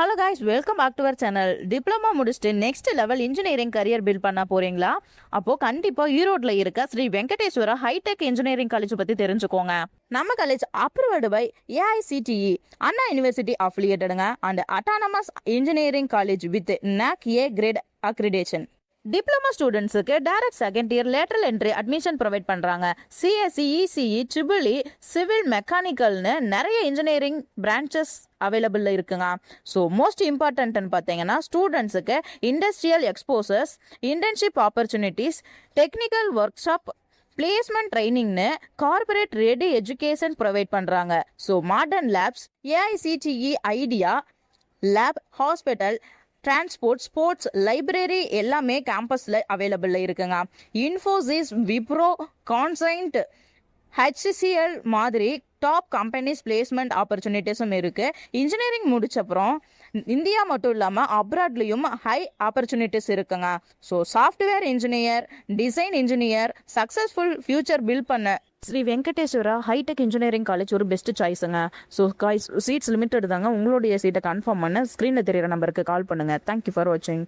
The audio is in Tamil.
Hello guys, welcome back to our channel. Diploma முடிச்சுட்டு next level engineering career build பண்ண போறீங்களா? அப்போ கண்டிப்பா ஈரோட்ல இருக்க Sri Venkateswara hitech engineering college பத்தி தெரிஞ்சுக்கோங்க. நம்ம college approved by AICTE, Anna university அஃபிலியேட்டடுங்க, and autonomous engineering college with NAC A grade accreditation. Diploma ஸ்டூடெண்ட்ஸுக்கு direct second year lateral entry admission provide பண்ணுறாங்க. சிஎஸ்சி, இசிஇ, ட்ரிபிள்இ, சிவில், மெக்கானிக்கல்னு நிறைய இன்ஜினியரிங் பிரான்ச்சஸ் அவைலபிளில் இருக்குங்க. ஸோ மோஸ்ட் இம்பார்ட்டன்ட்னு பார்த்தீங்கன்னா ஸ்டூடெண்ட்ஸுக்கு industrial exposures, internship opportunities, technical work shop, placement ட்ரைனிங்னு கார்பரேட் ரெடி எஜுகேஷன் ப்ரொவைட் பண்ணுறாங்க. So modern labs, AICTE idea lab, hospital, transport, sports, library எல்லாமே கேம்பஸில் அவைலபிளில் இருக்குங்க. இன்ஃபோசிஸ், விப்ரோ, கான்சைன்ட், HCL மாதிரி டாப் கம்பெனிஸ் பிளேஸ்மெண்ட் ஆப்பர்ச்சுனிட்டிஸும் இருக்குது. இன்ஜினியரிங் முடிச்சப்புறம் இந்தியா மட்டும் இல்லாமல் அப்ராட்லேயும் ஹை ஆப்பர்ச்சுனிட்டிஸ் இருக்குங்க. So software engineer, design engineer, successful future build பண்ண Sri Venkateswara hitech engineering college ஒரு பெஸ்ட் சாய்ஸுங்க. ஸோ சீட்ஸ் லிமிட்டட் தாங்க. உங்களுடைய சீட்டை கன்ஃபார்ம் பண்ண ஸ்க்ரீனில் தெரியிற நம்பருக்கு கால் பண்ணுங்கள். தேங்க்யூ ஃபார் வாட்சிங்.